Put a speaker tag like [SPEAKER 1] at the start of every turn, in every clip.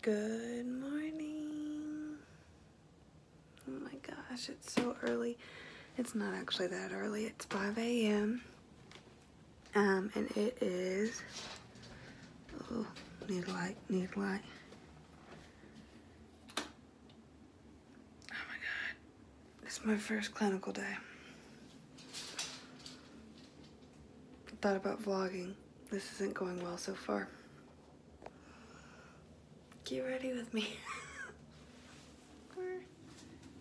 [SPEAKER 1] Good morning. Oh my gosh, it's so early. It's not actually that early. It's 5 a.m. And it is, oh, need light. Oh my God. It's my first clinical day. I thought about vlogging. This isn't going well so far. Get ready with me.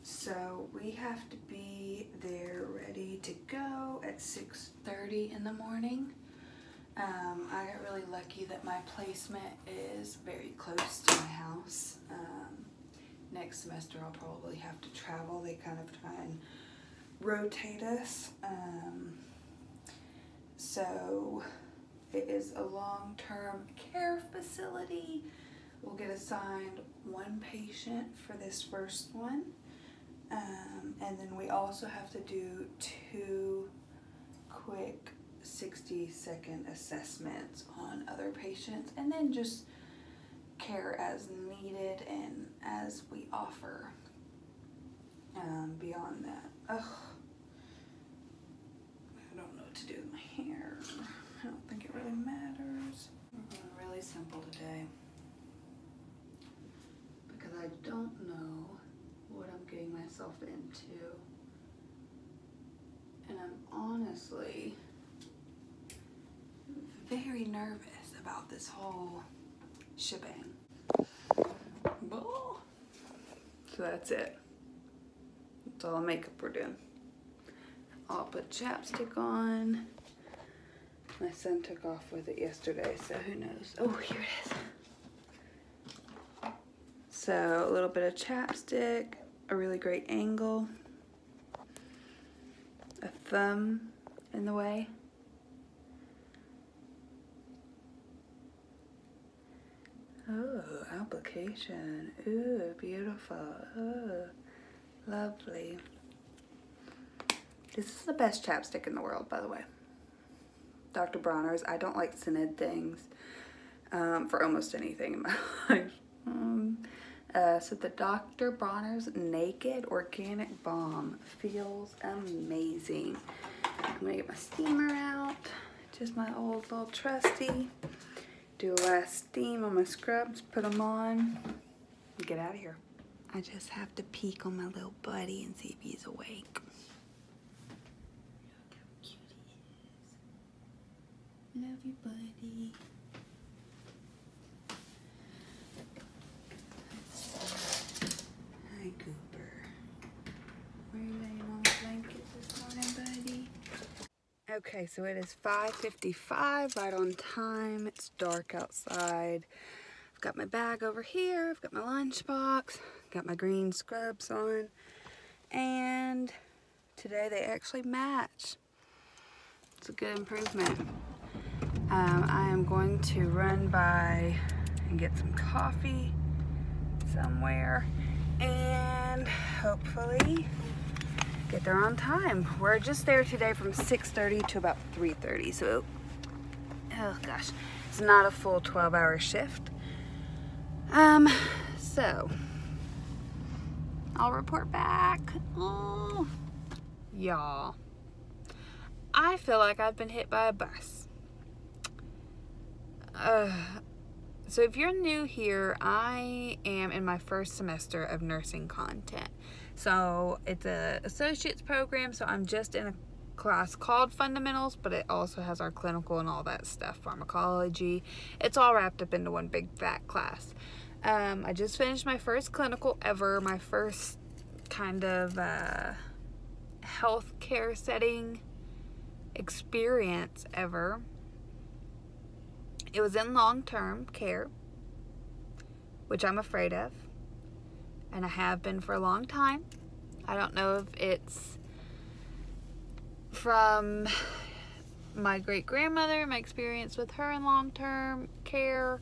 [SPEAKER 1] So we have to be there ready to go at 6:30 in the morning. I got really lucky that my placement is very close to my house. Next semester I'll probably have to travel. They kind of try and rotate us. So it is a long-term care facility. We'll get assigned one patient for this first one. And then we also have to do 2 quick 60-second assessments on other patients, and then just care as needed and as we offer. Beyond that, I don't know what to do with my hair. I don't think it really matters. We're going really simple today because I don't know what I'm getting myself into, and I'm honestly very nervous about this whole shebang. So that's it. That's all the makeup we're doing. I'll put chapstick on. My son took off with it yesterday, so who knows. Oh, here it is. So a little bit of chapstick, a really great angle, a thumb in the way. Oh, application. Ooh, beautiful. Oh, lovely. This is the best chapstick in the world, by the way. Dr. Bronner's. I don't like scented things for almost anything in my life. So the Dr. Bronner's Naked Organic Balm feels amazing. I'm gonna get my steamer out. Just my old little trusty. Do a last steam on my scrubs, put them on, and get out of here. I just have to peek on my little buddy and see if he's awake. Look how cute he is. Love you, buddy. Hi, Cooper. Were you laying on the blanket this morning, buddy? Okay, so it is 5:55, right on time. It's dark outside. I've got my bag over here. I've got my lunchbox. Got my green scrubs on. And today they actually match. It's a good improvement. I am going to run by and get some coffee somewhere. And hopefully get there on time. We're just there today from 6:30 to about 3:30, so oh gosh, it's not a full 12-hour shift. So I'll report back. Oh, y'all, I feel like I've been hit by a bus. So if you're new here, I am in my first semester of nursing content. So it's a associate's program, so I'm just in a class called Fundamentals, but it also has our clinical and all that stuff, pharmacology. It's all wrapped up into one big fat class. I just finished my first clinical ever, my first kind of healthcare setting experience ever. It was in long-term care, which I'm afraid of, and I have been for a long time. I don't know if it's from my great-grandmother, my experience with her in long-term care.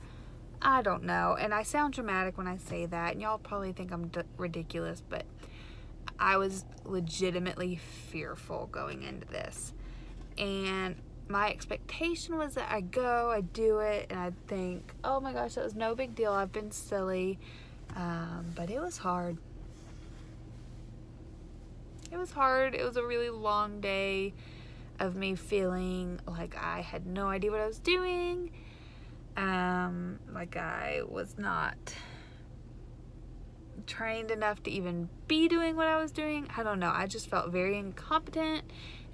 [SPEAKER 1] I don't know, and I sound dramatic when I say that, and y'all probably think I'm ridiculous, but I was legitimately fearful going into this. And my expectation was that I go, I do it, and I'd think, oh my gosh, that was no big deal, I've been silly. But it was hard. It was hard. It was a really long day of me feeling like I had no idea what I was doing. Like I was not trained enough to even be doing what I was doing. I don't know. I just felt very incompetent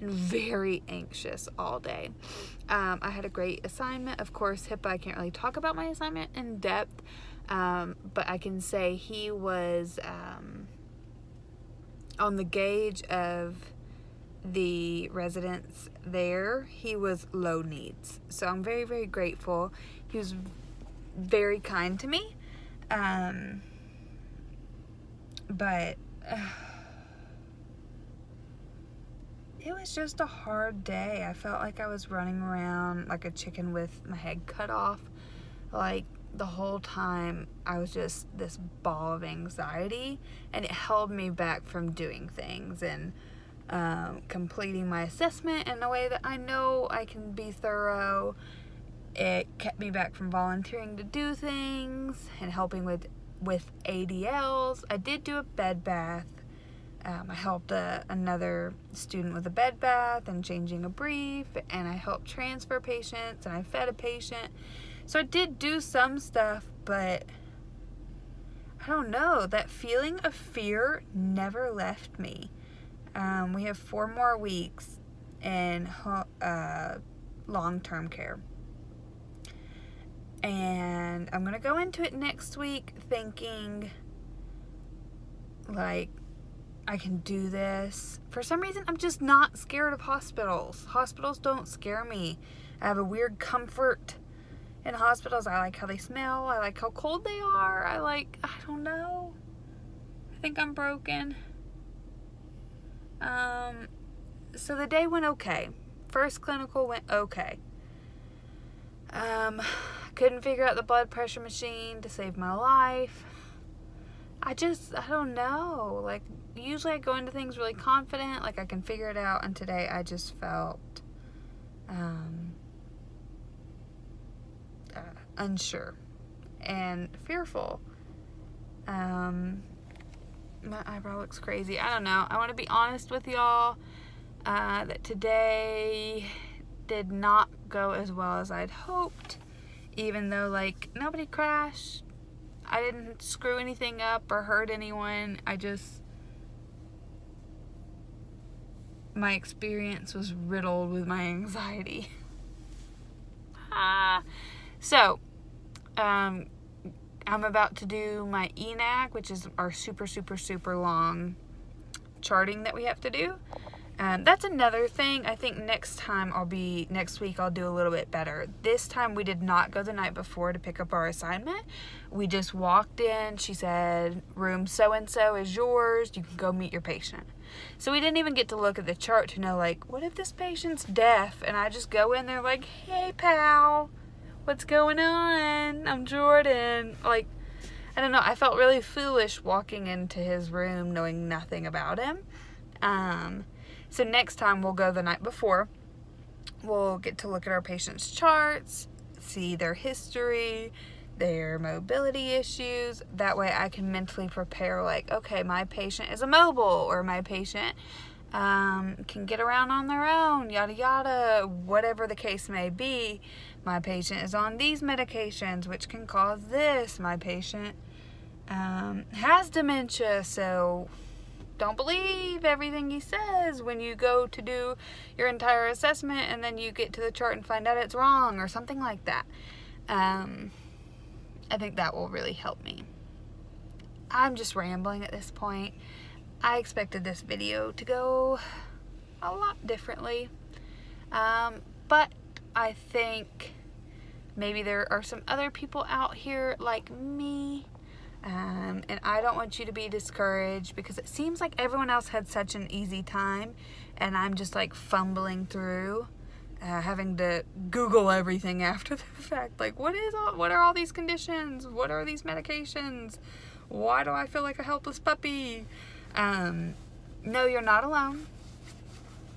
[SPEAKER 1] and very anxious all day. I had a great assignment. Of course, HIPAA, I can't really talk about my assignment in depth, but I can say he was on the gauge of the residents there. He was low needs. So I'm very, very grateful. He was very kind to me. But it was just a hard day. I felt like I was running around like a chicken with my head cut off. Like the whole time I was just this ball of anxiety, and it held me back from doing things and completing my assessment in a way that I know I can be thorough. It kept me back from volunteering to do things and helping with ADLs. I did do a bed bath. I helped another student with a bed bath and changing a brief, and I helped transfer patients, and I fed a patient. So I did do some stuff, but I don't know, that feeling of fear never left me. We have 4 more weeks in long-term care. And I'm gonna go into it next week thinking like I can do this. For some reason, I'm just not scared of hospitals. Hospitals don't scare me. I have a weird comfort in hospitals. I like how they smell. I like how cold they are. I don't know. I think I'm broken. So the day went okay. First clinical went okay. Couldn't figure out the blood pressure machine to save my life. I don't know. Like, usually I go into things really confident, like I can figure it out, and today I just felt unsure and fearful. My eyebrow looks crazy. I don't know. I want to be honest with y'all that today did not go as well as I'd hoped, even though like nobody crashed. I didn't screw anything up or hurt anyone. My experience was riddled with my anxiety. So, I'm about to do my ENAC, which is our super, super, super long charting that we have to do. That's another thing. I think next week I'll do a little bit better. This time we did not go the night before to pick up our assignment. We just walked in. She said, room so-and-so is yours. You can go meet your patient. So we didn't even get to look at the chart to know, like, what if this patient's deaf? And I just go in there like, hey, pal, what's going on? I'm Jordan. Like, I don't know. I felt really foolish walking into his room knowing nothing about him. So next time we'll go the night before. We'll get to look at our patient's charts, see their history, their mobility issues. That way I can mentally prepare, like, okay, my patient is immobile, or my patient can get around on their own, yada yada, whatever the case may be. My patient is on these medications, which can cause this. My patient has dementia, so don't believe everything he says when you go to do your entire assessment and then you get to the chart and find out it's wrong or something like that. I think that will really help me. I'm just rambling at this point. I expected this video to go a lot differently, but I think maybe there are some other people out here like me. And I don't want you to be discouraged, because it seems like everyone else had such an easy time and I'm just like fumbling through, having to Google everything after the fact. Like, what are all these conditions? What are these medications? Why do I feel like a helpless puppy? No, you're not alone.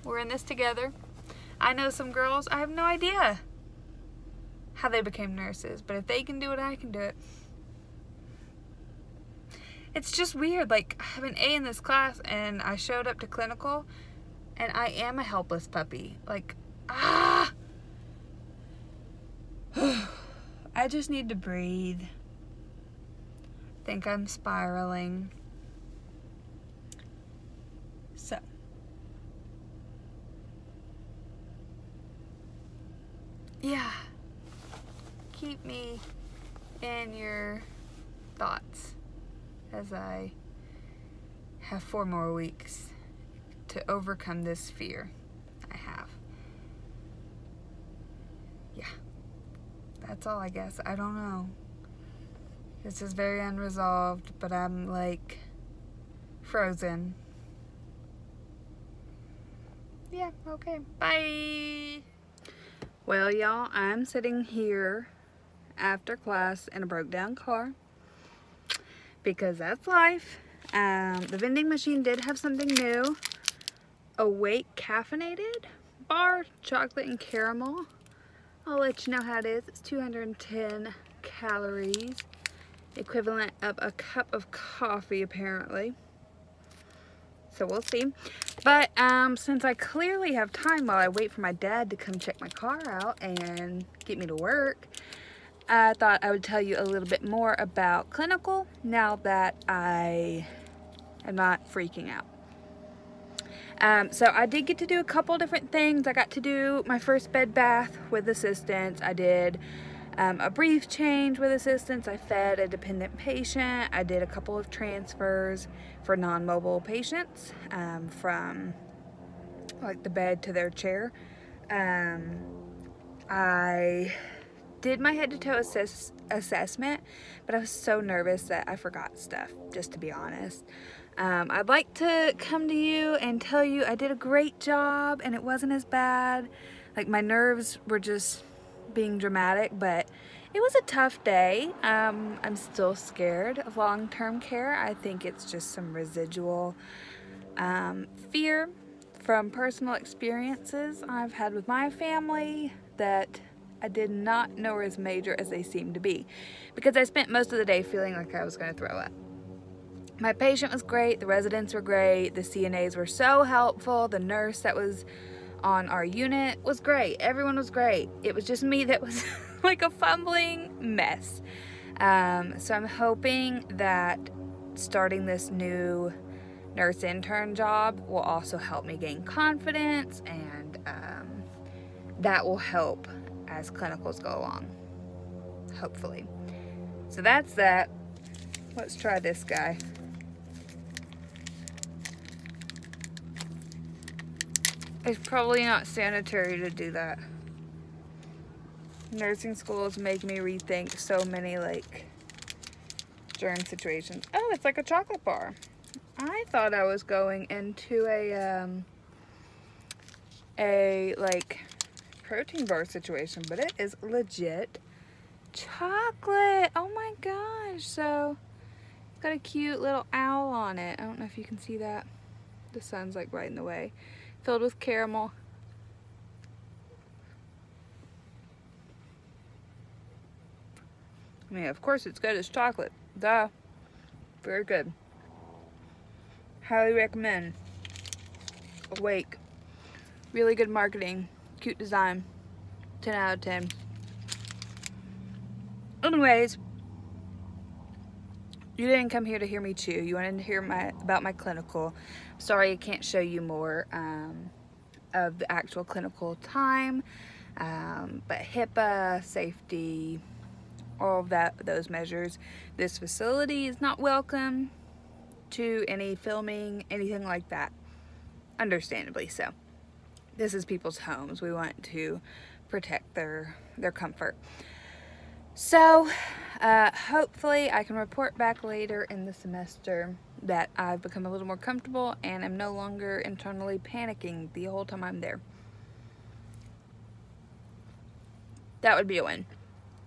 [SPEAKER 1] We're in this together. I know some girls, I have no idea how they became nurses, but if they can do it, I can do it. It's just weird, like, I have an A in this class, and I showed up to clinical, and I am a helpless puppy. Like, I just need to breathe. I think I'm spiraling. So. Yeah. Keep me in your thoughts as I have 4 more weeks to overcome this fear I have. Yeah, that's all, I guess. I don't know. This is very unresolved, but I'm like frozen. Yeah, okay, bye. Well, y'all, I'm sitting here after class in a broke down car because that's life. The vending machine did have something new. Awake caffeinated bar, chocolate and caramel. I'll let you know how it is. It's 210 calories, equivalent of a cup of coffee apparently. So we'll see. But since I clearly have time while I wait for my dad to come check my car out and get me to work, I thought I would tell you a little bit more about clinical now that I am not freaking out. So I did get to do a couple different things. I got to do my first bed bath with assistance. I did a brief change with assistance. I fed a dependent patient. I did a couple of transfers for non-mobile patients from like the bed to their chair. I did my head-to-toe assessment, but I was so nervous that I forgot stuff, just to be honest. I'd like to come to you and tell you I did a great job and it wasn't as bad. Like, my nerves were just being dramatic, but it was a tough day. I'm still scared of long-term care. I think it's just some residual fear from personal experiences I've had with my family that I did not know were as major as they seemed to be, because I spent most of the day feeling like I was going to throw up. My patient was great, the residents were great, the CNAs were so helpful, the nurse that was on our unit was great, everyone was great. It was just me that was like a fumbling mess. So I'm hoping that starting this new nurse intern job will also help me gain confidence, and that will help as clinicals go along, hopefully. So that's that. Let's try this guy. It's probably not sanitary to do that. Nursing school is making me rethink so many like germ situations. Oh, it's like a chocolate bar. I thought I was going into a like protein bar situation, but it is legit chocolate. Oh my gosh. So it's got a cute little owl on it. I don't know if you can see that. The sun's like right in the way. Filled with caramel. I mean, of course it's good as chocolate. Duh. Very good. Highly recommend. Awake. Really good marketing. Cute design. 10 out of 10. Anyways, you didn't come here to hear me chew. You wanted to hear about my clinical. Sorry I can't show you more of the actual clinical time, but HIPAA, safety, all of those measures. This facility is not welcome to any filming, anything like that. Understandably so. This is people's homes. We want to protect their comfort. So, hopefully I can report back later in the semester that I've become a little more comfortable and I'm no longer internally panicking the whole time I'm there. That would be a win.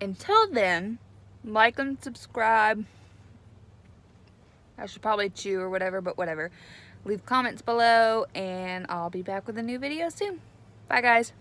[SPEAKER 1] Until then, like and subscribe. I should probably chew or whatever, but whatever. Leave comments below and I'll be back with a new video soon. Bye guys.